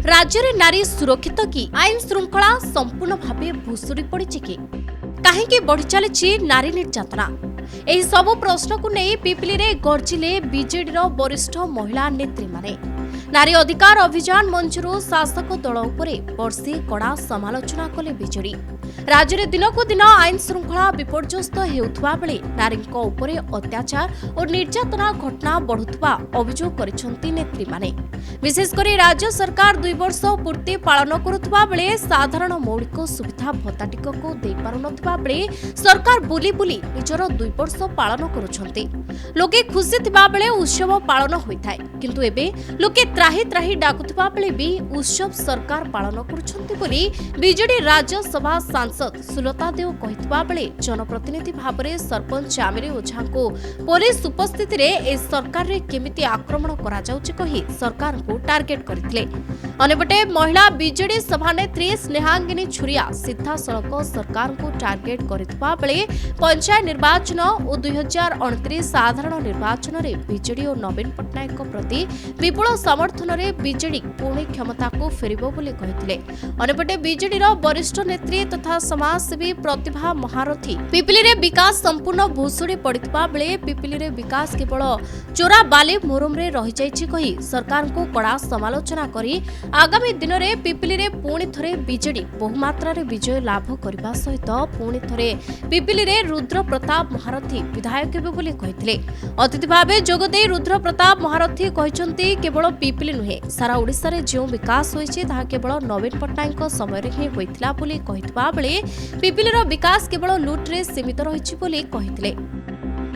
राज्य में नारी सुरक्षित कि आईन श्रृंखला संपूर्ण भाव भुशुड़ी पड़ी कि कहीं बढ़ी चली नारी निर्यातना यह सबु प्रश्न को नहीं पिपिली रे गर्जिले बीजेडी वरिष्ठ महिला नेत्री माने। नारी अधिकार अभियान मंचरू शासक दल उपरे वर्षे कड़ा समालोचना कले बीजेडी। राज्य में दिन को दिन आईन श्रृंखला विपर्यस्त हेउथुवा बेले नारींको उपरे अत्याचार और निर्यातना घटना बढ़ुवा अभियोग करिसेंती नेत्री माने। विशेषकर राज्य सरकार 2 वर्ष पूर्ति पालन करुवा बेले साधारण मौलिक सुविधा भत्ताटिक को दे पारुनथुवा बेले सरकार बुली बुली निजर 2 वर्ष पालन करुछंती। लोके खुशी थिबा बेले उत्सव पालन होइथाय, किंतु एबे लोके त्राही त्राही डाकुथुवा बेले भी उत्सव सरकार पालन करुछंती बोली बीजेडी राज्यसभा सांसद सुलता देव कहितबा बेले जनप्रतिनिधि भाबरे सरपंच आमिरे ओझा को पुलिस उपस्थिति रे ए सरकार रे केमिति आक्रमण करा जाउछि कहि सरकार को टार्गेट करथिले। अनेपटे महिला बीजेडी सभानेत्री स्नेहांगिनी छुरिया सीधा सड़क सरकार को टार्गेट करथिबा बेले पंचायत निर्वाचन और 2029 साधारण निर्वाचन रे बीजेडी और नवीन पट्टनायक प्रति विपुल समर्थन रे बीजेडी पुणी क्षमता को फेरिबो बोली कहिथिले। अनेपटे बीजेडी रो वरिष्ठ नेत्री तथा समाजसेवी प्रतिभा महारथी पिपिली रे विकास संपूर्ण भुशुड़ी पड़ितबा बेले पिपिली रे विकास केवल चोरा बाली मोरम रे रहि जाइछि कहि सरकार को कड़ा समालोचना करी आगामी दिन में पिपिली रे पुणी थरे बीजेडी बहुमात्रा रे विजय लाभ करबा सहित पुणी थरे पिपिली रे रुद्र प्रताप महारथी विधायक हेबे बोली कहिथिले। अतिथि भावे जोगदे रुद्र प्रताप महारथी कहिसंती केवल पिपिली नुहे सारा ओडिसा रे जो विकास होइछि ताहा केवल नवीन पट्टनायक समय रे ही होइथिला बोली कहितबा बेले पिपिली रो विकास केवल लूट रे सीमित रहिछि बोली कहिथिले।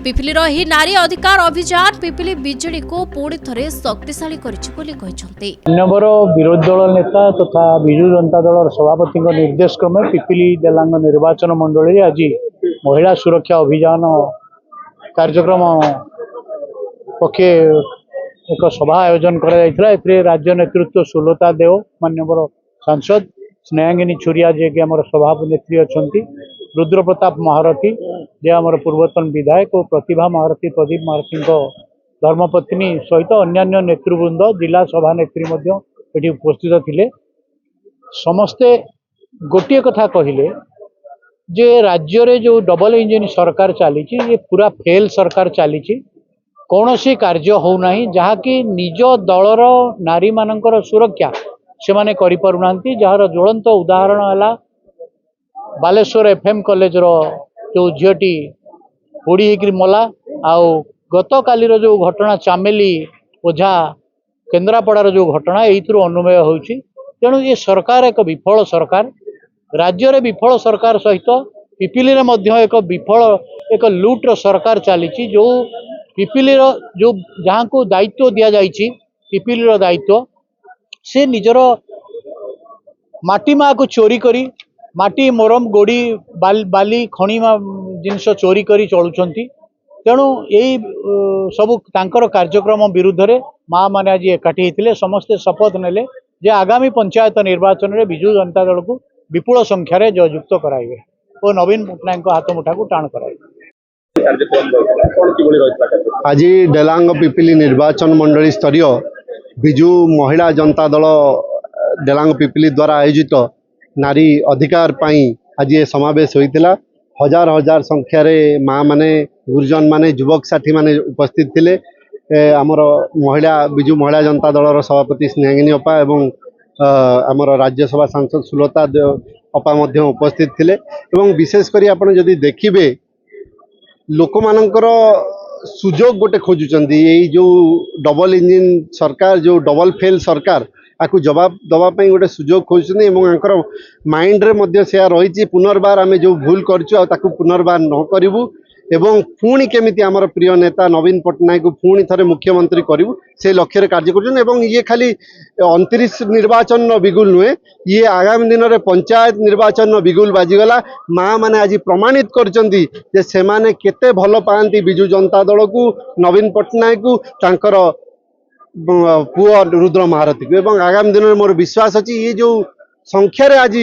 पिपिली रो ही नारी अधिकार अभियान पिपिली बीजेडी को पुणी थरे शक्तिशाली करिछि बोली कहिसंती। नंबर विरोधी दल नेता तथा बिजु जनता दल सभापति निर्देश क्रमे पिपिली देलांग निर्वाचन मंडली आज महिला सुरक्षा अभियान कार्यक्रम पक्षे एक सभा आयोजन करा राज्य नेतृत्व सुलता देव माननीय सांसद स्नेहांगिनी छुरिया जे कि आम सभानेत्री अच्छा रुद्र प्रताप महारथी जे आमर पूर्वतन विधायक और प्रतिभा महारथी प्रदीप महारथी धर्मपत्नी सहित अन्यान्य नेतृवृंद जिला सभानेत्री ये उपस्थित थिले। समस्ते गोटे कथा कहले जे राज्य रे जो डबल इंजिन सरकार चली ये पूरा फेल सरकार चली कौन सी कार्य हो नहीं जहाँकि निज दलर नारी मानकर सुरक्षा से माने करि पारुनांती। जार ज्वलंत उदाहरण है बालेश्वर एफएम कॉलेज रो जो झीटी पोड़ी होकर मला आउ गत कालीर जो घटना चामेली ओझा केन्द्रापड़ार जो घटना यही अनुमेय होउछि। तेणु ये सरकार एक विफल सरकार राज्य रे विफल सरकार सहित पिपिली रे मध्य एक विफल एक लूट्र सरकार चली जो पिपिली जो जहाँ को दायित्व दि जाइछि पिपिली दायित्व से निजर माटी माँ को चोरी करी माटी मोरम गोड़ी बाली खणी जिनस चोरी करी चलुछंती। तेणु यही सबु तांकर कार्यक्रम विरुद्ध रे माँ माने आज एकाठी होते समस्ते शपथ नेले जे आगामी पंचायत निर्वाचन में बिजु जनता दल को विपुल संख्यार जययुक्त कराइबे और नवीन पट्टनायक हाथ मुठा को टाण कराइबे। आज डेलांग पिपिली निर्वाचन मंडली स्तरीय बिजु महिला जनता दल डेलांग पिपिली द्वारा आयोजित नारी अधिकार पाई आज ये समावेश होइतिला। हजार हजार संख्यार माँ माने गुरुजन माने युवक साथी माने उपस्थित थिले। आमर महिला बिजु महिला जनता दलर सभापति स्नेहांगिनी अपा एवं आमर राज्यसभा सांसद सुलता देव अपा मध्य उपस्थित थिले। एवं विशेष करी आपण जदि देखिबे लोक मानकर सुजोग गोटे खोजुचंदी यही जो डबल इंजिन सरकार जो डबल फेल सरकार आपको जवाब दवाई गोटे सुजोग खोजुचंदी माइंड रे मध्य से रही पुनर्बार आम जो भूल करूँ पुनर्बार न करूँ एवं पुणी केमिति आमर प्रिय नेता नवीन पट्टनायक पुणी थरे मुख्यमंत्री करूँ से लक्ष्य कार्य कर ये खाली 29 निर्वाचन बिगुल नुहे ये आगामी दिन में पंचायत निर्वाचन बिगुल बाजीगला। माँ मैंने आज प्रमाणित करचंदी जे से माने केते भल पाती बिजु जनता दल को नवीन पट्टनायक को तांकर पुआ रुद्र महारथी को एवं आगामी दिन में मोर विश्वास अच्छी ये जो संख्यार आज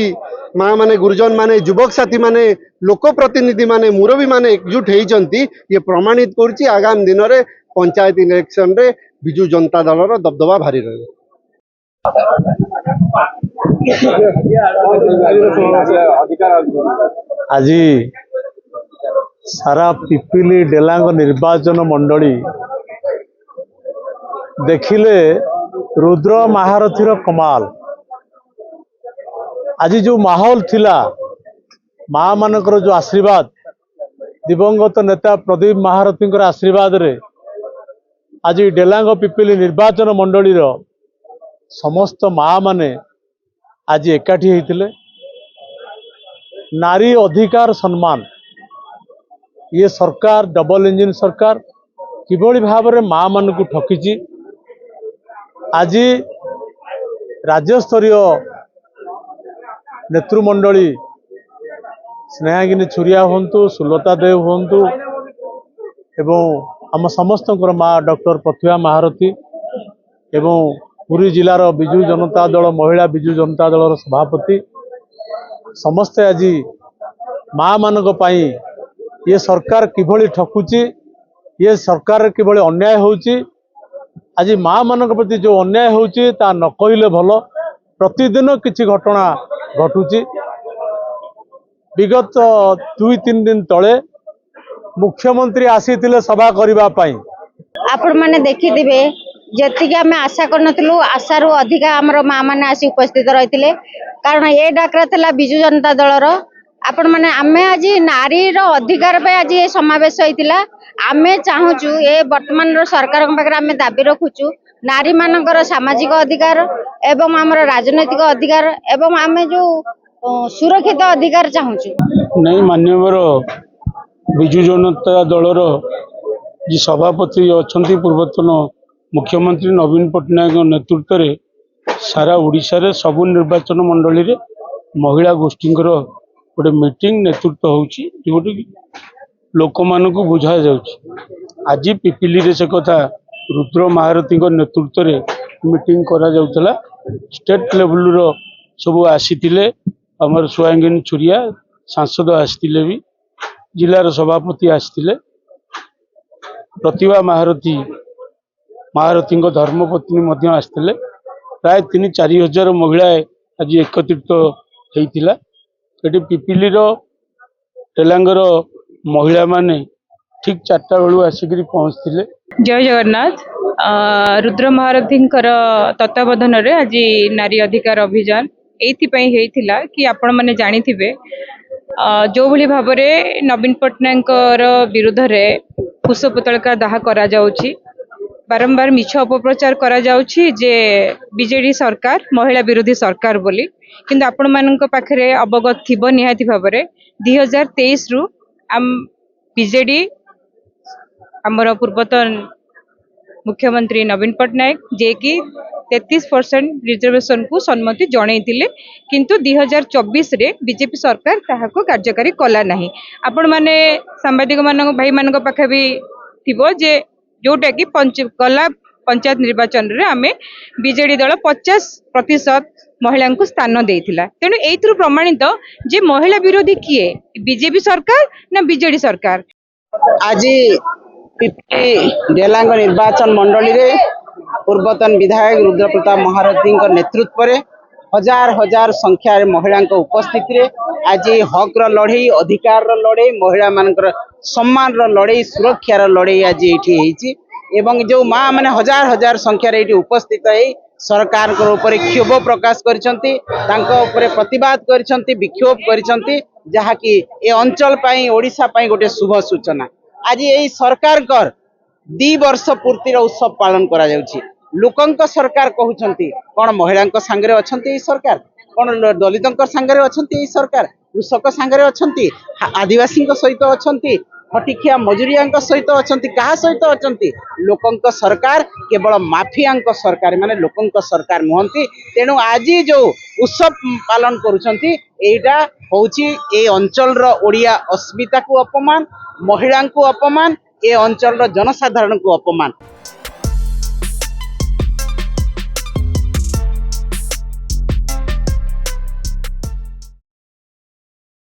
माँ माने गुरुजन माने युवक साथी माने लोक प्रतिनिधि माने मुरबी माने एकजुट होती ये प्रमाणित करुच्ची आगामी दिन में पंचायत इलेक्शन रे बिजु जनता दलर दबदबा भारी रहे। आज सारा पिपिली डेलांग निर्वाचन मंडली देखिले रुद्र महारथीर कमाल। आज जो माहौल थिला माँ मानकर जो आशीर्वाद दिवंगत नेता प्रदीप महारथी आशीर्वाद रे आज डेलांग पिपिली निर्वाचन मंडली समस्त माँ माने आज एकाठी होते। नारी अधिकार सम्मान ये सरकार डबल इंजिन सरकार किभली भाव में माँ मान को ठकी। आज राज्यस्तरीय नेतृमंडली स्नेहागिनी छुरिया हूँ सुलता देव हूँ एवं आम समस्त माँ डॉक्टर प्रतिभा महारथी एवं पुरी जिलार विजु जनता दल महिला विजु जनता दल सभापति समस्ते आज माँ मानक पई ये सरकार किभली ठकुची ये सरकार किभली अन्याय होउची। आज माँ मानक प्रति जो अन्याय होउची ता न कहिले भल। प्रतिदिन किछि घटना घटुची। विगत 2-3 दिन तले मुख्यमंत्री आसीथिले सभा करिबा पई आपण माने देखिथिबे जेतिके आमे आशा करनथिलु आशारु अधिका हमर माँ माने आसी उपस्थित रहिथिले कारण ए डाकरा थला विजु जनता दलर आपण माने आमे आज नारी रो अधिकार पे आज ये समावेश होइतिला। आमे चाहूचु ए वर्तमान रो सरकार पाखरे आमे दाबी रखुचु नारी मानकर सामाजिक अधिकार एवं हमर राजनैतिक अधिकार एवं आमे जो सुरक्षित अधिकार चाहूचु। नहीं मान्यवर विजु जनता दलर जी सभापति अच्छा पूर्वतन मुख्यमंत्री नवीन पट्टनायक नेतृत्व में सारा ओडिशा रे सबु निर्वाचन मंडली रे महिला गोष्ठी गोटे मीटिंग नेतृत्व होउची जोटी लोक मानकु बुझा जाउची। आज पिपिली रे से कथा रुद्र महारथी नेतृत्व रे मीटिंग करा जाउतला। स्टेट लेवल रो सब आसीतिले हमर सुहांगिनी छुरिया सांसद आसीतिले भी जिलार सभापति आसीतिले प्रतिभा महारथी महारथी धर्मपत्नी मध्य आसीतिले प्राय 3-4 हजार महिला आज एकत्रित होइतिला। एटी पिपिली रो तेलांगर महिला माने ठीक 4टा बेलू आसिक पहुँचते। जय जगन्नाथ। रुद्र महारथी तत्वावधान रे आज नारी अधिकार अभियान एथि कि आपण माने जानी थिबे जो भली भाव रे नवीन पट्टनायक विरुद्ध रे कुश पुतलिका दाह करा जाउची बारंबार मिछ अपप्रचार करा जाउची जे बीजेडी सरकार महिला विरोधी सरकार बोली किंतु आपण मानक पाखरे अवगत थिबो निहाती भाव रे 2023 रु बीजेडी आमर पूर्वतन मुख्यमंत्री नवीन पट्टनायक जे कि 33% रिजर्वेशन को सम्मति जनईतिले किंतु 2024 रे बीजेपी सरकार ताहाको कार्यकारी कला नहीं। आपण माने सांबादिक मानक भाई मानक पाखे भी थिबो जे जोटा कि गला पंचायत निर्वाचन रे आमे बीजेडी दल 50% महिला को स्थान देइथिला। तेणु एइथरु प्रमाणित जे महिला विरोधी किए बीजेपी सरकार ना बीजेडी सरकार। आज पिपिली डेलांग निर्वाचन मंडली रे पूर्वतन विधायक रुद्र प्रताप महारथी नेतृत्व रे हजार हजार संख्यार महिला उपस्थिति रे आज हक लड़ई अधिकार लड़ई महिला मानकर सम्मान लड़ई सुरक्षार लड़ई आज ये एवं जो माँ मैंने हजार हजार संख्यार ये उपस्थित है सरकार ऊपर क्षोभ प्रकाश करछंती प्रतिवाद करछंती विक्षोभ करछंती जहाँकि ए अंचल पाई ओडिशा पाई गोटे शुभ सूचना। आज यही सरकार 2 वर्ष पूर्तिर उत्सव पालन करा जाउछि। लोकंक सरकार कहउछंती कोन महिलांक संगे अछंती सरकार कोन दलितंक संगे अछंती सरकार कृषक संगे अछंती आदिवासी सहित अछंती फटिखिया मजुरियांक सहित अछंती कहा सहित अछंती लोकंक सरकार केवल माफियांक सरकार माने लोकंक सरकार नुहंती। तेणु आज जो उत्सव पालन करुछंती एटा होउछि ए अंचल रो ओडिया अस्मिता को अपमान महिला को अपमान ए अंचल रो जनसाधारण को अपमान।